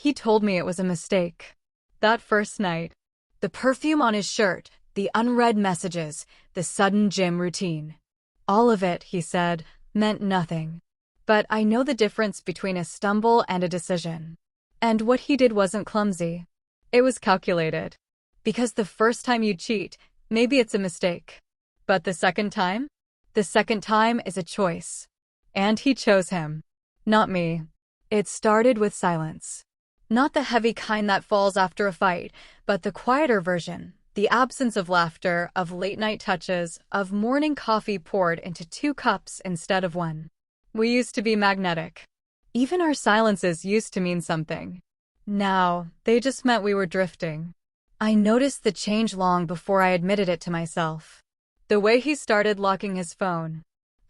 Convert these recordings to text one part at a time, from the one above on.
He told me it was a mistake. That first night. The perfume on his shirt, the unread messages, the sudden gym routine. All of it, he said, meant nothing. But I know the difference between a stumble and a decision. And what he did wasn't clumsy. It was calculated. Because the first time you cheat, maybe it's a mistake. But the second time? The second time is a choice. And he chose him. Not me. It started with silence. Not the heavy kind that falls after a fight, but the quieter version. The absence of laughter, of late-night touches, of morning coffee poured into 2 cups instead of 1. We used to be magnetic. Even our silences used to mean something. Now, they just meant we were drifting. I noticed the change long before I admitted it to myself. The way he started locking his phone.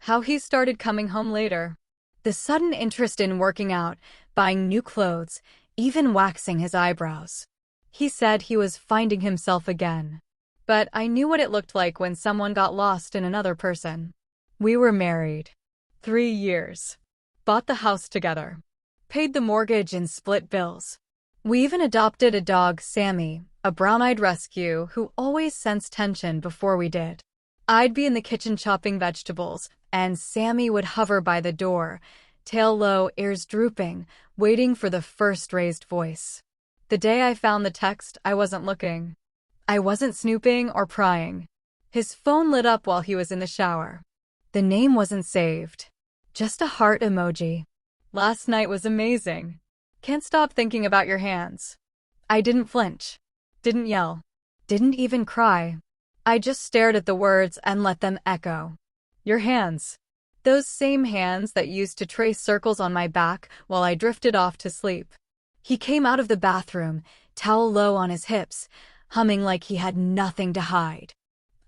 How he started coming home later. The sudden interest in working out, buying new clothes, even waxing his eyebrows. He said he was finding himself again. But I knew what it looked like when someone got lost in another person. We were married. 3 years. Bought the house together. Paid the mortgage and split bills. We even adopted a dog, Sammy, a brown-eyed rescue who always sensed tension before we did. I'd be in the kitchen chopping vegetables, and Sammy would hover by the door, tail low, ears drooping, waiting for the first raised voice. The day I found the text, I wasn't looking. I wasn't snooping or prying. His phone lit up while he was in the shower. The name wasn't saved. Just a heart emoji. Last night was amazing. Can't stop thinking about your hands. I didn't flinch. Didn't yell. Didn't even cry. I just stared at the words and let them echo. Your hands. Those same hands that used to trace circles on my back while I drifted off to sleep. He came out of the bathroom, towel low on his hips, humming like he had nothing to hide.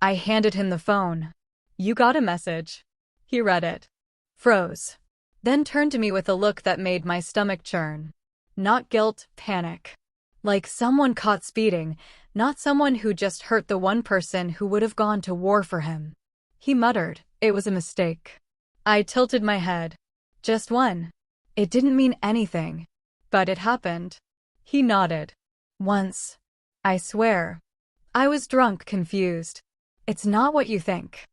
I handed him the phone. You got a message. He read it. Froze. Then turned to me with a look that made my stomach churn. Not guilt, panic. Like someone caught speeding, not someone who just hurt the one person who would have gone to war for him. He muttered, it was a mistake. I tilted my head. Just one. It didn't mean anything. But it happened. He nodded. Once. I swear. I was drunk, confused. It's not what you think.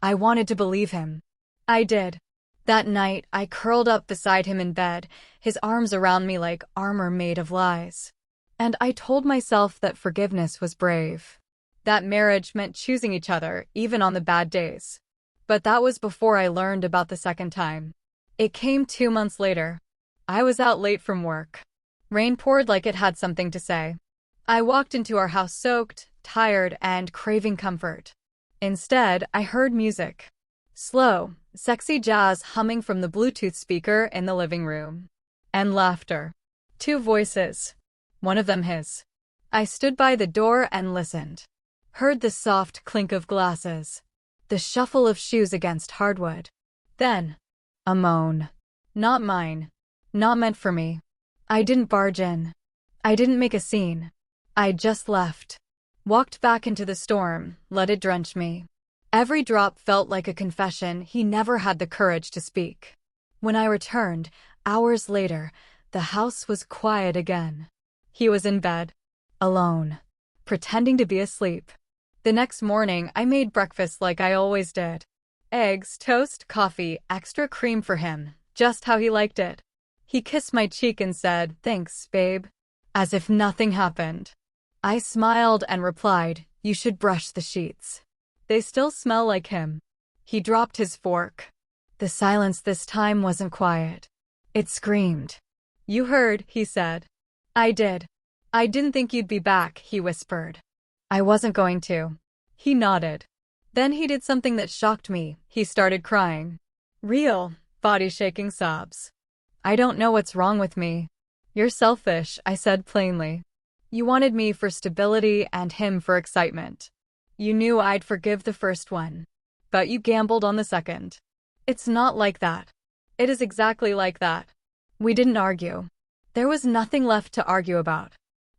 I wanted to believe him. I did. That night, I curled up beside him in bed, his arms around me like armor made of lies. And I told myself that forgiveness was brave. That marriage meant choosing each other, even on the bad days. But that was before I learned about the second time. It came 2 months later. I was out late from work. Rain poured like it had something to say. I walked into our house soaked, tired, and craving comfort. Instead, I heard music. Slow, sexy jazz humming from the Bluetooth speaker in the living room. And laughter. 2 voices. One of them his. I stood by the door and listened. Heard the soft clink of glasses. The shuffle of shoes against hardwood. Then, a moan. Not mine. Not meant for me. I didn't barge in. I didn't make a scene. I just left. Walked back into the storm, let it drench me. Every drop felt like a confession he never had the courage to speak. When I returned, hours later, the house was quiet again. He was in bed. Alone. Pretending to be asleep. The next morning, I made breakfast like I always did. Eggs, toast, coffee, extra cream for him, just how he liked it. He kissed my cheek and said, "Thanks, babe," as if nothing happened. I smiled and replied, "You should brush the sheets. They still smell like him." He dropped his fork. The silence this time wasn't quiet. It screamed. "You heard," he said. I did. "I didn't think you'd be back," he whispered. I wasn't going to. He nodded. Then he did something that shocked me. He started crying. Real, body-shaking sobs. "I don't know what's wrong with me." "You're selfish," I said plainly. "You wanted me for stability and him for excitement. You knew I'd forgive the first one. But you gambled on the second." "It's not like that." "It is exactly like that." We didn't argue. There was nothing left to argue about.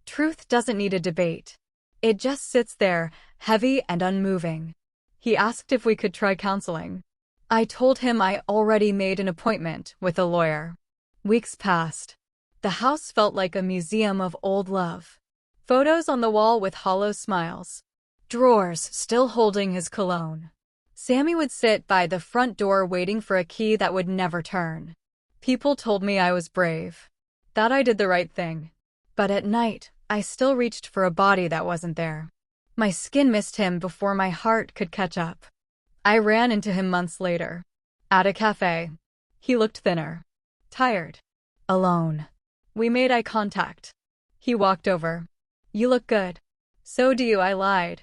Truth doesn't need a debate. It just sits there, heavy and unmoving. He asked if we could try counseling. I told him I already made an appointment with a lawyer. Weeks passed. The house felt like a museum of old love. Photos on the wall with hollow smiles. Drawers still holding his cologne. Sammy would sit by the front door waiting for a key that would never turn. People told me I was brave, that I did the right thing. But at night, I still reached for a body that wasn't there. My skin missed him before my heart could catch up. I ran into him months later. At a cafe. He looked thinner. Tired. Alone. We made eye contact. He walked over. "You look good." "So do you," I lied.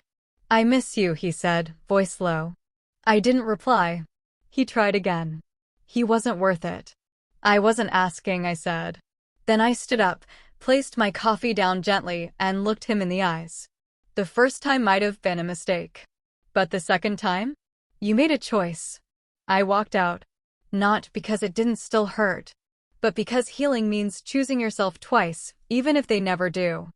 "I miss you," he said, voice low. I didn't reply. He tried again. He wasn't worth it. "I wasn't asking," I said. Then I stood up, placed my coffee down gently, and looked him in the eyes. The first time might have been a mistake. But the second time? "You made a choice." I walked out. Not because it didn't still hurt, but because healing means choosing yourself twice, even if they never do.